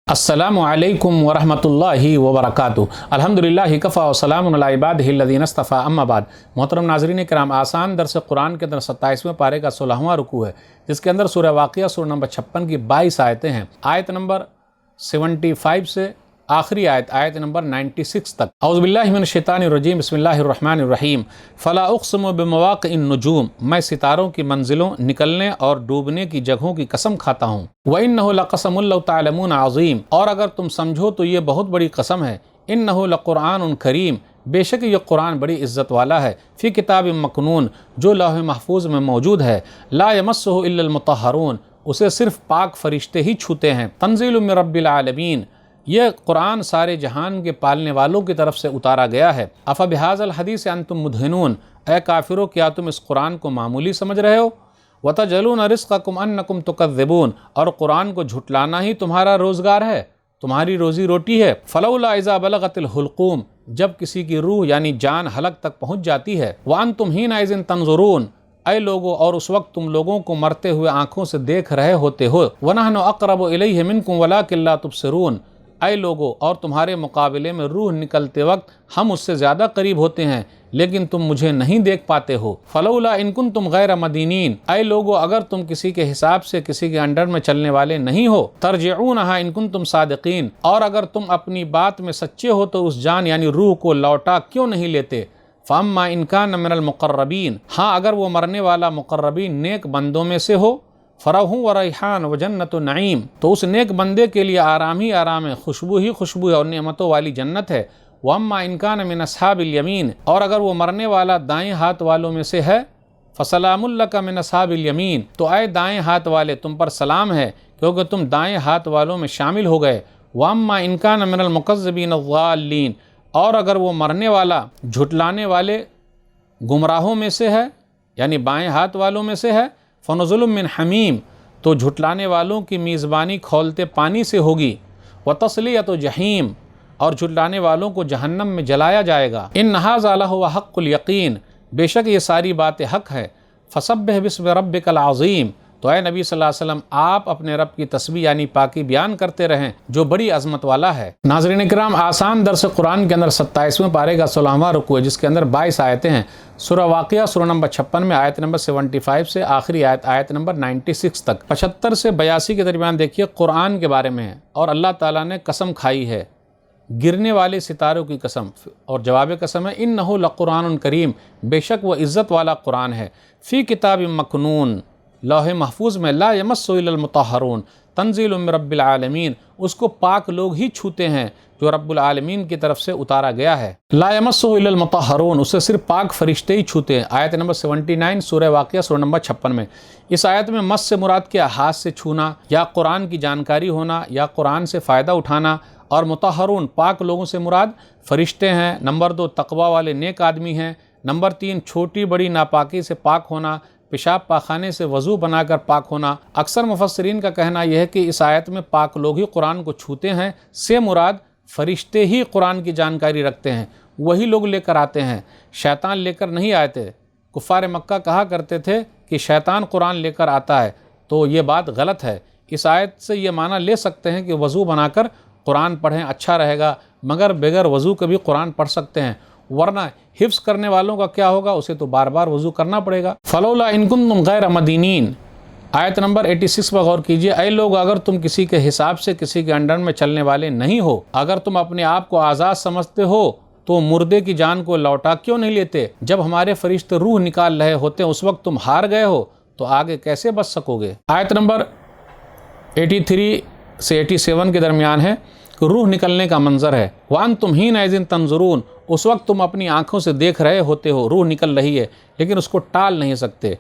अस्सलामु अलैकुम वरहमतुल्लाहि वबरकातुहू। अल्हम्दुलिल्लाहि कफ़ा व सलामुन अला इबादिहि अल्लज़ीना इस्तफ़ा अम्मा बाद। मोहतरम नाज़रीन किराम, आसान दर्स कुरान के अंदर 27वें पारे का 16वां रुकू है, जिसके अंदर सूरह वाक़िया सूरह नंबर 56 की 22 आयतें हैं। आयत नंबर 75 से आखिरी आयत नंबर 96 तक। औज़ु बिल्लाहि मिनश शैतानिर रजीम, बिस्मिल्लाहिर रहमानिर रहीम। फ़ला उक़्सिमु बिमवाक़िइन नुजूम, मैं सितारों की मंजिलों, निकलने और डूबने की जगहों की कसम खाता हूँ। व इन्नहु लक़समुन लौ तअलमून अज़ीम, और अगर तुम समझो तो ये बहुत बड़ी कसम है। इन्नहु लक़ुरआनुन करीम, बेशक ये कुरान बड़ी इज़्ज़त वाला है। फ़ी किताबिम मकनून, जो लौह महफूज में मौजूद है। ला यमस्सुहु इल्लल मुतहहरून, उसे सिर्फ पाक फरिश्ते ही छूते हैं। तंज़ीलुम मिन रब्बिल आलमीन, यह कुरान सारे जहान के पालने वालों की तरफ से उतारा गया है। अफ़ बिहाज़ल हदीस अंतुम मुदहिनून, ए काफिरों, क्या तुम इस कुरान को मामूली समझ रहे हो। वतजलून रिज़्क़कुम अन्नकुम तुकज़्ज़िबून, और कुरान को झुटलाना ही तुम्हारा रोज़गार है, तुम्हारी रोज़ी रोटी है। फ़लौला इज़ा बलगतिल हुल्क़ूम, जब किसी की रूह यानी जान हलक तक पहुँच जाती है। व अंतुम हीना इज़िन तंज़ुरून, ऐ लोगों, और उस वक्त तुम लोगों को मरते हुए आँखों से देख रहे होते हो। व नहनु अक़रबु इलैहि मिनकुम वलाकिन ला तुबसिरून, ऐ लोगों, और तुम्हारे मुकाबले में रूह निकलते वक्त हम उससे ज़्यादा करीब होते हैं, लेकिन तुम मुझे नहीं देख पाते हो। फ़लौला इन कुंतुम गैर मदीनीन, ऐ लोगों, अगर तुम किसी के हिसाब से किसी के अंडर में चलने वाले नहीं हो। तरजिऊनहा इन कुंतुम सादिकीन, और अगर तुम अपनी बात में सच्चे हो तो उस जान यानी रूह को लौटा क्यों नहीं लेते। फ़अम्मा इन कान मिनल मुक़र्रबीन, हाँ अगर वो मरने वाला मुक़र्रबीन नेक बंदों में से हो। फ़रहु व रैहान व जन्नतु नईम, तो उस नेक बंदे के लिए आराम ही आराम है, खुशबू ही खुशबू है और नेमतों वाली जन्नत है। व अम्मा इन कान मिन अस्हाबिल यमीन, और अगर वो मरने वाला दाएं हाथ वालों में से है। फ़सलामुल लका मिन अस्हाबिल यमीन, तो आए दाएं हाथ वाले, तुम पर सलाम है, क्योंकि तुम दाएं हाथ वालों में शामिल हो गए। व अम्मा इन कान मिनल मुकज़्ज़िबीन अज़्ज़ालीन, और अगर वो मरने वाला झुटलाने वाले गुमराहों में से है यानी बाएं हाथ वालों में से है। फ़नुज़ुलुम मिन हमीम, तो झुटलाने वालों की मेज़बानी खौलते पानी से होगी। व तस्लियतु जहीम, और झुटलाने वालों को जहन्नम में जलाया जाएगा। इन हाज़ा लहुव हक़्क़ुल यक़ीन, बेशक ये सारी बातें हक़ है। फ़सब्बिह बिस्मि रब्बिकल अज़ीम, तो ऐ नबी सल्लल्लाहु अलैहि वसल्लम, आप अपने रब की तस्बीह यानी पाकी बयान करते रहें, जो बड़ी अज़मत वाला है। नाज़रीन इकराम, आसान दर्स कुरान के अंदर 27वें पारे का 16वां रुकू है, जिसके अंदर 22 आयतें हैं। सूरह वाक़िया सूरह नंबर 56 में आयत नंबर 75 से आखिरी आयत नंबर 96 तक। 75 से 82 के दरमियान देखिए कुरान के बारे में है, और अल्लाह ताला ने कसम खाई है, गिरने वाले सितारों की कसम, और जवाब कसम है इन्नहु लक़ुरआनुन करीम, बेशक वह इज़्ज़त वाला कुरान है। फ़ी किताबिम मकनून, लौह महफूज में। ला यमस्सु इल्लल मुतहहरून, तंज़ीलुम मिन रब्बिल आलमीन, उसको पाक लोग ही छूते हैं, जो रब्बुल आलमीन की तरफ से उतारा गया है। ला यमस्सुहु इल्लल मुतहहरून, उसे सिर्फ पाक फरिश्ते ही छूते हैं। आयत नंबर 79 सूरह वाक़िया सूरह नंबर 56 में। इस आयत में मस से मुराद क्या, हाथ से छूना या कुरान की जानकारी होना या कुरान से फ़ायदा उठाना, और मुतहहरून पाक लोगों से मुराद फरिश्ते हैं। नंबर 2 तक़वा वाले नेक आदमी हैं। नंबर 3 छोटी बड़ी नापाकी से पाक होना, पेशाब पाखाने से वज़ू बनाकर पाक होना। अक्सर मुफस्सिरीन का कहना यह है कि इस आयत में पाक लोग ही कुरान को छूते हैं से मुराद फरिश्ते ही कुरान की जानकारी रखते हैं, वही लोग लेकर आते हैं, शैतान लेकर नहीं आए थे। कुफ़ार मक्का कहा करते थे कि शैतान कुरान लेकर आता है, तो ये बात गलत है। इस आयत से ये माना ले सकते हैं कि वज़ू बनाकर कुरान पढ़ें, अच्छा रहेगा, मगर बगैर वज़ू के भी कुरान पढ़ सकते हैं, वरना हिफ्ज़ करने वालों का क्या होगा, उसे तो बार बार वज़ू करना पड़ेगा। फ़लौला इन कुंतुम गैर मदीनीन, आयत नंबर 86 पर गौर कीजिए। ऐ लोग, अगर तुम किसी के हिसाब से किसी के अंडर में चलने वाले नहीं हो, अगर तुम अपने आप को आज़ाद समझते हो, तो मुर्दे की जान को लौटा क्यों नहीं लेते। जब हमारे फरिश्ते रूह निकाल रहे होते हैं, उस वक्त तुम हार गए हो, तो आगे कैसे बच सकोगे। आयत नंबर 83 से 87 के दरमियान है कि रूह निकलने का मंजर है। वान तुम ही नज़िन तंजुरून, उस वक्त तुम अपनी आँखों से देख रहे होते हो, रूह निकल रही है, लेकिन उसको टाल नहीं सकते,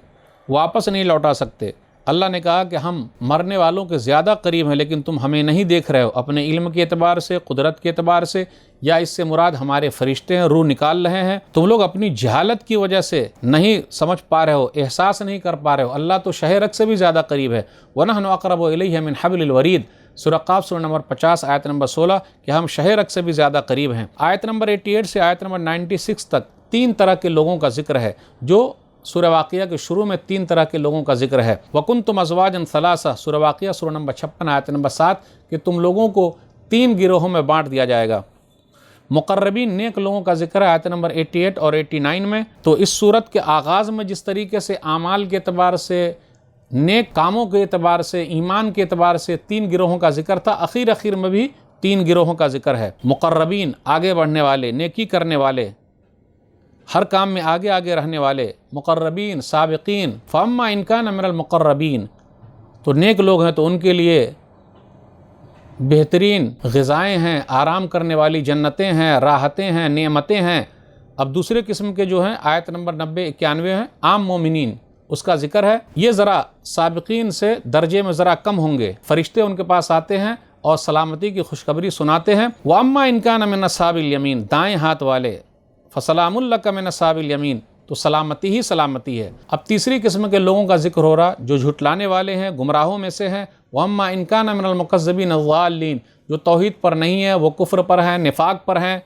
वापस नहीं लौटा सकते। अल्लाह ने कहा कि हम मरने वालों के ज़्यादा करीब हैं, लेकिन तुम हमें नहीं देख रहे हो, अपने इल्म के एतबार से, कुदरत के एतबार से, या इससे मुराद हमारे फरिश्ते हैं, रूह निकाल रहे हैं। तुम लोग अपनी जहालत की वजह से नहीं समझ पा रहे हो, एहसास नहीं कर पा रहे हो, अल्लाह तो शह रग से भी ज़्यादा करीब है। व नहनु अक़रबु इलैहि मिन हब्लिल वरीद, सूरह क़ाफ़ सूरह नंबर 50 आयत नंबर 16, कि हम शह रग से भी ज़्यादा करीब हैं। आयत नंबर 88 से आयत नंबर 96 तक 3 तरह के लोगों का जिक्र है, जो سورہ واقعہ کے شروع میں 3 طرح کے لوگوں کا ذکر ہے۔ وَكُنْتُمْ أَزْوَاجًا ثَلَاثَةً، سورہ واقعہ سورہ نمبر 56 آیت نمبر 7 کہ تم لوگوں کو 3 گروہوں میں بانٹ دیا جائے گا۔ مقربین نیک لوگوں کا ذکر ہے آیت نمبر 88 اور 89 میں۔ تو اس صورت کے آغاز میں جس طریقے سے اعمال کے اعتبار سے، نیک کاموں کے اعتبار سے، ایمان کے اعتبار سے 3 گروہوں کا ذکر تھا، اخیر میں بھی 3 گروہوں کا ذکر ہے۔ مقربین آگے بڑھنے والے، نیکی کرنے والے، ہر کام میں آگے رہنے والے، مقربین سابقین۔ فَأَمَّا إِن كَانَ مِنَ الْمُقَرَّبِينَ، تو نیک لوگ ہیں تو ان کے لیے بہترین غذائیں ہیں، آرام کرنے والی جنتیں ہیں، راحتیں ہیں، نعمتیں ہیں۔ اب دوسرے قسم کے جو ہیں آیت نمبر 90-91 ہیں، عام مومنین، اس کا ذکر ہے۔ یہ ذرا سابقین سے درجے میں ذرا کم ہوں گے، فرشتے ان کے پاس آتے ہیں اور سلامتی کی خوشخبری سناتے ہیں۔ وَأَمَّا إِن كَانَ مِنَ أَصْحَابِ الْيَمِينَ، دائیں ہاتھ والے، فَسَلَامٌ لَكَ مِنَ أَصْحَابِ الْيَمِينَ، تو سلامتی ہی سلامتی ہے۔ اب تیسری قسم کے لوگوں کا ذکر ہو رہا جو جھٹلانے والے ہیں، گمراہوں میں سے ہیں۔ وَأَمَّا إِن كَانَ مِنَ الْمُكَذِّبِينَ الضَّالِّينَ، جو توحید پر نہیں ہے، وہ کفر پر ہیں، نفاق پر ہیں،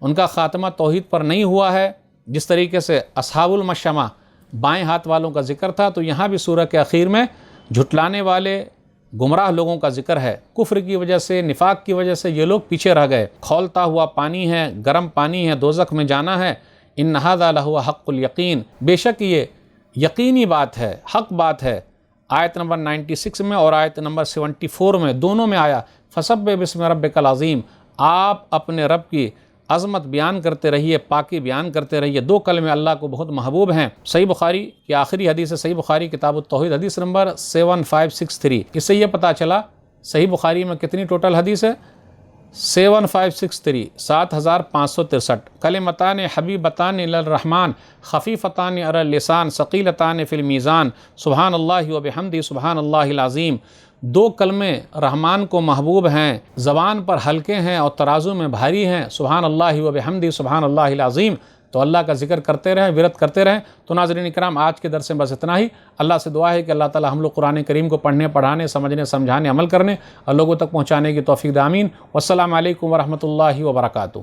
ان کا خاتمہ توحید پر نہیں ہوا ہے۔ جس طریقے سے اصحاب المشأمہ بائیں ہاتھ والوں کا ذکر تھا، تو یہاں بھی سورہ کے اخیر میں جھٹلانے والے گمراہ لوگوں کا ذکر ہے۔ کفر کی وجہ سے، نفاق کی وجہ سے یہ لوگ پیچھے رہ گئے۔ کھولتا ہوا پانی ہے، گرم پانی ہے، دوزخ میں جانا ہے۔ ان ھذا لہو حق الیقین، بے شک یہ یقینی بات ہے، حق بات ہے۔ آیت نمبر 96 میں اور آیت نمبر 74 میں، دونوں میں آیا فسبح بسم ربک العظیم، آپ اپنے رب کی عظمت بیان کرتے رہیے، پاکی بیان کرتے رہیے۔ 2 کلمے اللہ کو بہت محبوب ہیں۔ صحیح بخاری کی آخری حدیث ہے، صحیح بخاری کتاب التوحید حدیث نمبر 7563۔ اس سے یہ پتہ چلا صحیح بخاری میں کتنی ٹوٹل حدیث ہے؟ 7563، 7563۔ کلمتان حبیبتان الی الرحمن خفیفتان علی اللسان ثقیلتان فی المیزان سبحان اللہ وبحمدہ سبحان اللہ العظیم۔ 2 کلمے رحمان کو محبوب ہیں، زبان پر ہلکے ہیں اور ترازو میں بھاری ہیں، سبحان اللہ وبحمدہ سبحان اللہ العظیم۔ تو اللہ کا ذکر کرتے رہیں، ورد کرتے رہیں۔ تو ناظرین اکرام، آج کے درس میں بس اتنا ہی۔ اللہ سے دعا ہے کہ اللہ تعالی ہم لوگ قرآن کریم کو پڑھنے، پڑھانے، سمجھنے، سمجھانے، عمل کرنے اور لوگوں تک پہنچانے کی توفیق دے، آمین۔ والسلام علیکم ورحمۃ اللہ وبرکاتہ۔